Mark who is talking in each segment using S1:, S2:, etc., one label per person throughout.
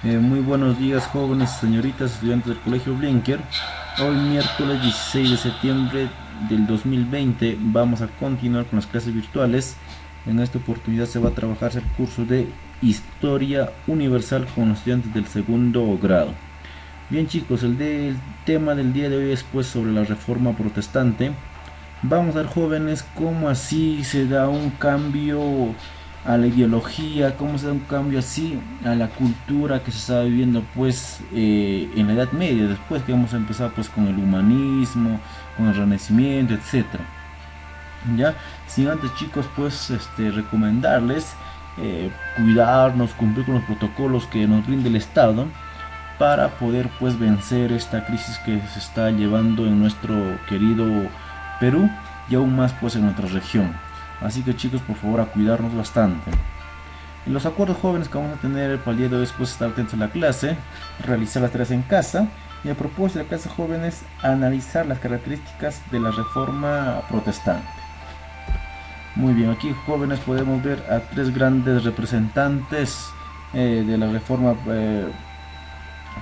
S1: Muy buenos días, jóvenes, señoritas, estudiantes del Colegio Blinker. Hoy miércoles 16 de septiembre del 2020 vamos a continuar con las clases virtuales. En esta oportunidad se va a trabajarse el curso de Historia Universal con los estudiantes del segundo grado. Bien chicos, el tema del día de hoy es pues sobre la Reforma Protestante. Vamos a ver, jóvenes, cómo así se da un cambio a la ideología, cómo se da un cambio así a la cultura que se estaba viviendo pues en la Edad Media, después que hemos empezado pues con el humanismo, con el Renacimiento, etcétera. Ya, sin antes chicos pues recomendarles cuidarnos, cumplir con los protocolos que nos brinda el Estado para poder pues vencer esta crisis que se está llevando en nuestro querido Perú y aún más pues en nuestra región. Así que chicos, por favor, a cuidarnos bastante. En los acuerdos jóvenes que vamos a tener para el día de hoy es pues estar atentos a la clase, realizar las tareas en casa y a propósito de la clase jóvenes analizar las características de la reforma protestante. Muy bien, aquí jóvenes podemos ver a tres grandes representantes de la reforma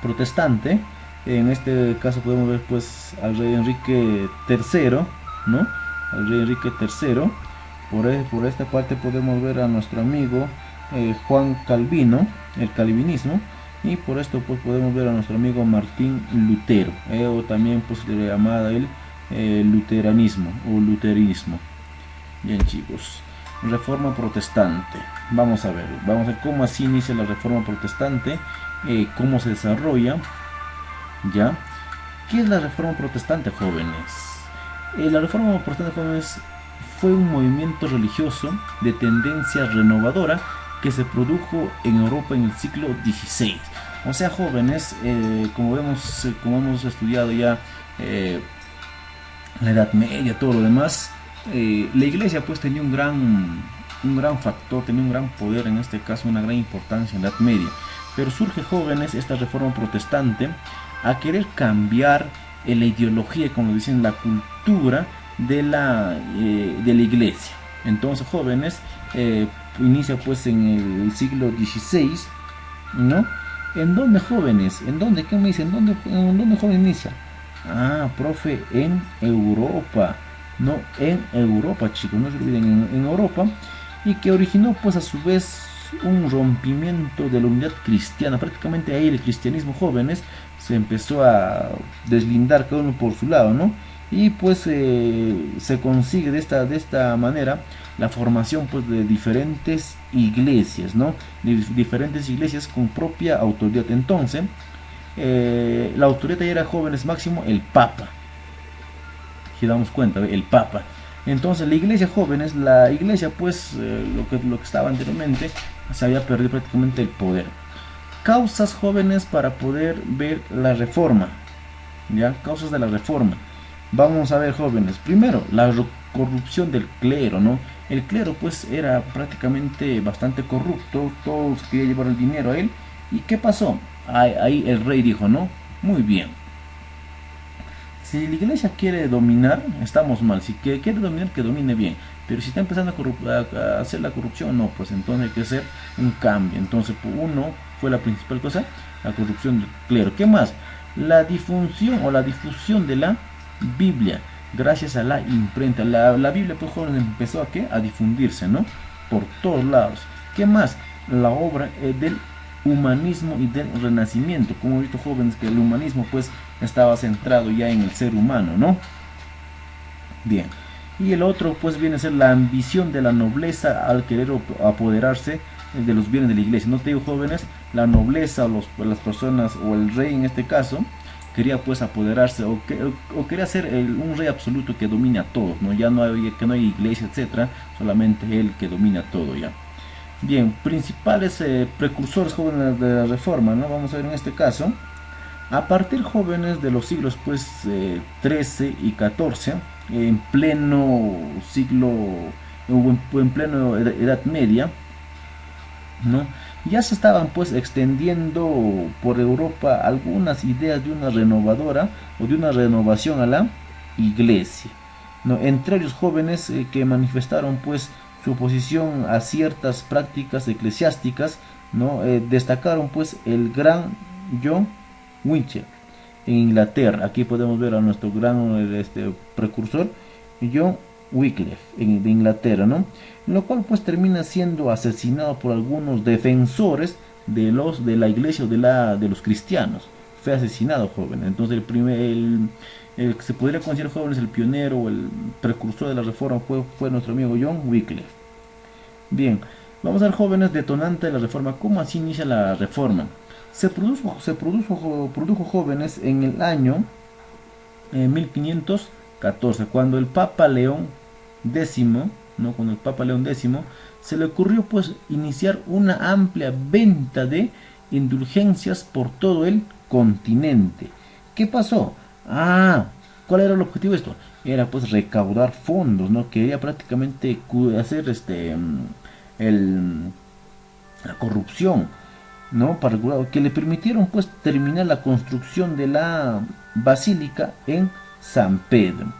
S1: protestante. En este caso podemos ver pues al rey Enrique III, ¿no? Al rey Enrique III. Por esta parte podemos ver a nuestro amigo Juan Calvino, el calvinismo, y por esto pues podemos ver a nuestro amigo Martín Lutero, o también pues se le llamaba el luteranismo o luterismo. Bien chicos, reforma protestante. Vamos a ver cómo así inicia la reforma protestante, cómo se desarrolla, ¿ya? ¿Qué es la reforma protestante, jóvenes? La reforma protestante, jóvenes, fue un movimiento religioso de tendencia renovadora que se produjo en Europa en el siglo XVI. O sea, jóvenes, como hemos estudiado ya la Edad Media, todo lo demás, la iglesia pues tenía un gran factor, tenía un gran poder, en este caso una gran importancia en la Edad Media. Pero surge, jóvenes, esta reforma protestante a querer cambiar la ideología, como dicen, la cultura de la iglesia. Entonces, jóvenes, inicia pues en el siglo XVI, ¿no? ¿En dónde, jóvenes? ¿En dónde? ¿Qué me dicen? En dónde joven inicia? Ah, profe, en Europa. No, en Europa, chicos, no se olviden, en Europa. Y que originó pues a su vez un rompimiento de la unidad cristiana. Prácticamente ahí el cristianismo, jóvenes, se empezó a deslindar cada uno por su lado, ¿no? Y pues se consigue de esta manera la formación pues de diferentes iglesias, ¿no? De diferentes iglesias con propia autoridad. Entonces, la autoridad ya era, jóvenes, máximo el Papa. Si damos cuenta, el Papa. Entonces la iglesia, jóvenes, la iglesia pues lo que estaba anteriormente, se había perdido prácticamente el poder. Causas, jóvenes, para poder ver la reforma, ¿ya? Causas de la reforma. Vamos a ver, jóvenes. Primero, la corrupción del clero, ¿no? El clero pues era prácticamente bastante corrupto, todos querían llevar el dinero a él. ¿Y qué pasó? Ahí el rey dijo, ¿no? Muy bien, si la iglesia quiere dominar, estamos mal. Si quiere dominar, que domine bien. Pero si está empezando a hacer la corrupción, no, pues entonces hay que hacer un cambio. Entonces, uno fue la principal cosa, la corrupción del clero. ¿Qué más? La difusión o la difusión de la Biblia, gracias a la imprenta. La Biblia, pues, jóvenes, empezó a, ¿qué? A difundirse, ¿no? Por todos lados. ¿Qué más? La obra del humanismo y del renacimiento. Como he visto, jóvenes, que el humanismo pues estaba centrado ya en el ser humano, ¿no? Bien. Y el otro pues viene a ser la ambición de la nobleza al querer apoderarse de los bienes de la iglesia. No te digo, jóvenes, la nobleza o las personas o el rey en este caso quería pues apoderarse o quería ser un rey absoluto que domine a todos, ¿no? Ya no hay, que no hay iglesia, etcétera, solamente él que domina todo ya. Bien, principales precursores, jóvenes, de la reforma, ¿no? Vamos a ver en este caso, a partir, jóvenes, de los siglos pues 13 y 14, en pleno siglo, en pleno edad media, ¿no? Ya se estaban pues extendiendo por Europa algunas ideas de una renovadora o de una renovación a la iglesia, ¿no? Entre ellos, jóvenes, que manifestaron pues su oposición a ciertas prácticas eclesiásticas ¿no? Destacaron pues el gran John Winchell en Inglaterra. Aquí podemos ver a nuestro gran precursor John Wycliffe de Inglaterra, ¿no? Lo cual pues termina siendo asesinado por algunos defensores de la iglesia o de los cristianos. Fue asesinado, joven. Entonces el que se podría considerar, jóvenes, el pionero o el precursor de la reforma fue nuestro amigo John Wycliffe. Bien, vamos a ver, jóvenes, detonante de la reforma. ¿Cómo así inicia la reforma? Produjo jóvenes en el año 1514, cuando el Papa León X, ¿no? Cuando el Papa León X se le ocurrió pues iniciar una amplia venta de indulgencias por todo el continente. ¿Qué pasó? ¿Cuál era el objetivo de esto? Era pues recaudar fondos, ¿no? Quería prácticamente hacer la corrupción, ¿no? Para que le permitieron pues terminar la construcción de la basílica en San Pedro.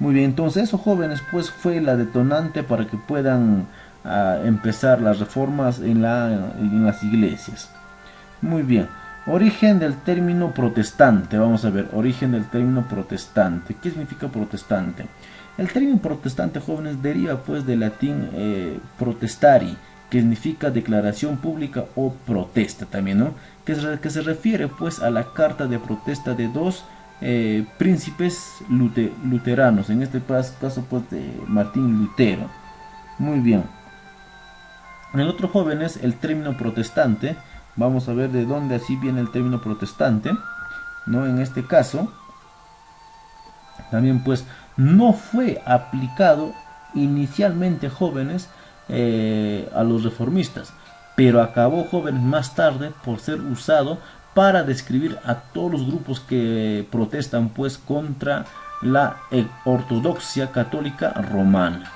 S1: Muy bien, entonces eso, jóvenes, pues fue la detonante para que puedan empezar las reformas en las iglesias. Muy bien, origen del término protestante. Vamos a ver, origen del término protestante. ¿Qué significa protestante? El término protestante, jóvenes, deriva pues del latín protestari, que significa declaración pública o protesta también, ¿no? Que se refiere pues a la carta de protesta de dos príncipes luteranos, en este caso pues de Martín Lutero. Muy bien. En el otro, jóvenes, el término protestante, vamos a ver de dónde así viene el término protestante, ¿no? En este caso, también pues no fue aplicado inicialmente, jóvenes, a los reformistas, pero acabó, jóvenes, más tarde por ser usado para describir a todos los grupos que protestan pues contra la ortodoxia católica romana.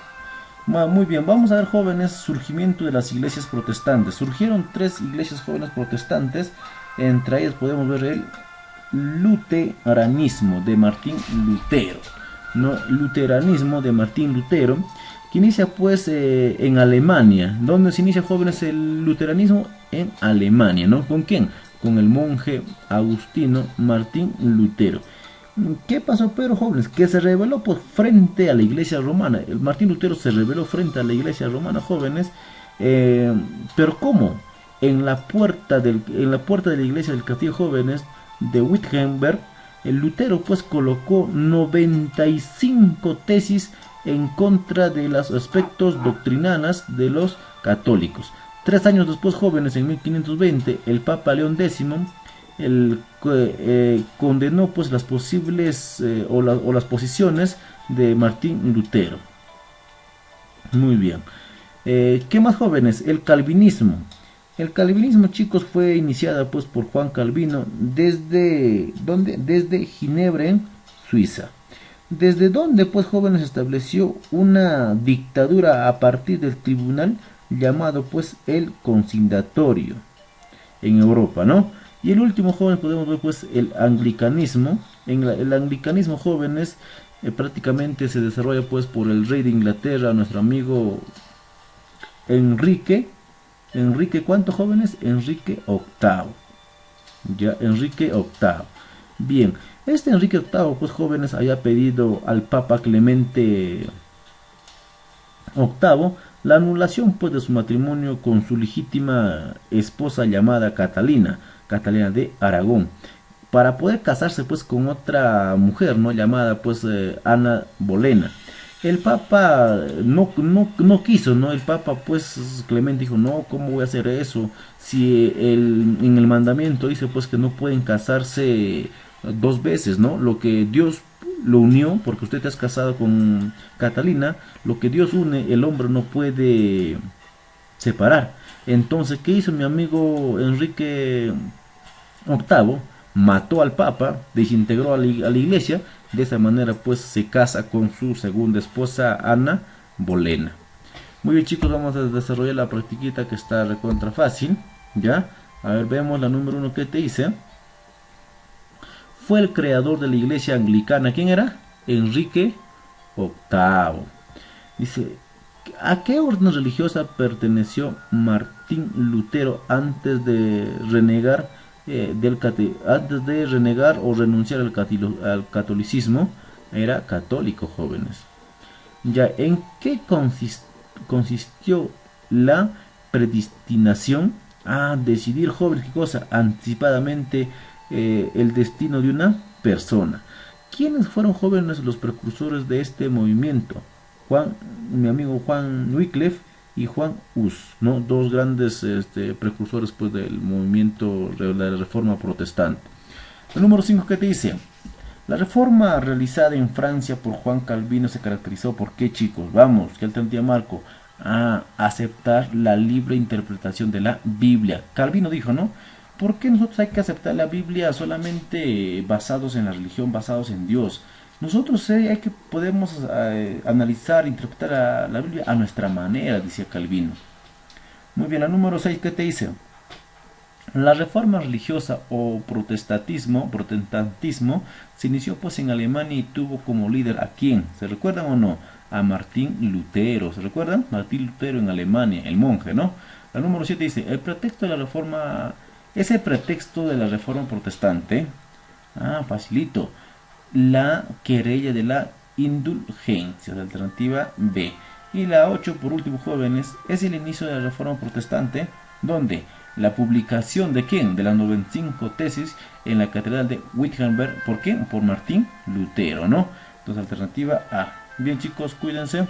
S1: Muy bien, vamos a ver, jóvenes, surgimiento de las iglesias protestantes. Surgieron tres iglesias, jóvenes, protestantes. Entre ellas podemos ver el luteranismo de Martín Lutero, ¿no? Luteranismo de Martín Lutero, que inicia pues en Alemania. ¿Dónde se inicia, jóvenes, el luteranismo? En Alemania, ¿no? ¿Con quién? Con el monje agustino Martín Lutero. ¿Qué pasó, pero, jóvenes? Que se rebeló pues frente a la iglesia romana. El Martín Lutero se rebeló frente a la iglesia romana, jóvenes. Pero ¿cómo? En la puerta de la iglesia del castillo, jóvenes, de Wittenberg, el Lutero pues colocó 95 tesis en contra de los aspectos doctrinales de los católicos. 3 años después, jóvenes, en 1520, el Papa León X condenó pues las posibles o las posiciones de Martín Lutero. Muy bien. ¿Qué más, jóvenes? El calvinismo. El calvinismo, chicos, fue iniciada pues por Juan Calvino desde Ginebra, en Suiza. Desde donde pues, jóvenes, estableció una dictadura a partir del tribunal llamado pues el conciliatorio en Europa, ¿no? Y el último, joven, podemos ver pues el anglicanismo. El anglicanismo, jóvenes, prácticamente se desarrolla pues por el rey de Inglaterra, nuestro amigo Enrique. ¿Cuánto, jóvenes? Enrique VIII. Ya, Enrique VIII. Bien, este Enrique VIII, pues, jóvenes, había pedido al Papa Clemente VIII la anulación pues de su matrimonio con su legítima esposa llamada Catalina de Aragón, para poder casarse pues con otra mujer, ¿no? Llamada pues Ana Bolena. El Papa no quiso, ¿no? El Papa pues Clemente dijo, no, ¿cómo voy a hacer eso? Si en el mandamiento dice pues que no pueden casarse dos veces, ¿no? Lo que Dios lo unió, porque usted está casado con Catalina, lo que Dios une, el hombre no puede separar. Entonces, ¿qué hizo mi amigo Enrique VIII? Mató al Papa, desintegró a la iglesia. De esa manera pues se casa con su segunda esposa, Ana Bolena. Muy bien, chicos, vamos a desarrollar la practiquita que está recontra fácil. Ya, a ver, vemos la número 1 que te dice. Fue el creador de la iglesia anglicana. ¿Quién era? Enrique VIII. Dice, ¿A qué orden religiosa perteneció Martín Lutero antes de renegar antes de renegar o renunciar al catolicismo? Era católico, jóvenes. Ya, ¿en qué consistió la predestinación? A decidir, jóvenes, qué cosa, anticipadamente el destino de una persona. ¿Quiénes fueron, jóvenes, los precursores de este movimiento? Mi amigo Juan Wycliffe y Juan Hus, ¿no? Dos grandes precursores, pues, del movimiento de la Reforma Protestante. El número 5, ¿qué te dice? La reforma realizada en Francia por Juan Calvino se caracterizó por qué, chicos. Vamos, ¿qué alternativa marco? A aceptar la libre interpretación de la Biblia. Calvino dijo, ¿no? ¿Por qué nosotros hay que aceptar la Biblia solamente basados en la religión, basados en Dios? Nosotros hay que podemos analizar, interpretar la Biblia a nuestra manera, decía Calvino. Muy bien, la número 6, ¿qué te dice? La reforma religiosa o protestantismo se inició, pues, en Alemania y tuvo como líder ¿a quién? ¿Se recuerdan o no? A Martín Lutero. ¿Se recuerdan? Martín Lutero en Alemania, el monje, ¿no? La número 7 dice, el pretexto de la reforma, ese pretexto de la reforma protestante, facilito, la querella de la indulgencia, la alternativa B. Y la 8, por último, jóvenes, es el inicio de la reforma protestante, donde la publicación de quién, de las 95 tesis en la catedral de Wittenberg. ¿Por qué? Por Martín Lutero, ¿no? Entonces, alternativa A. Bien, chicos, cuídense.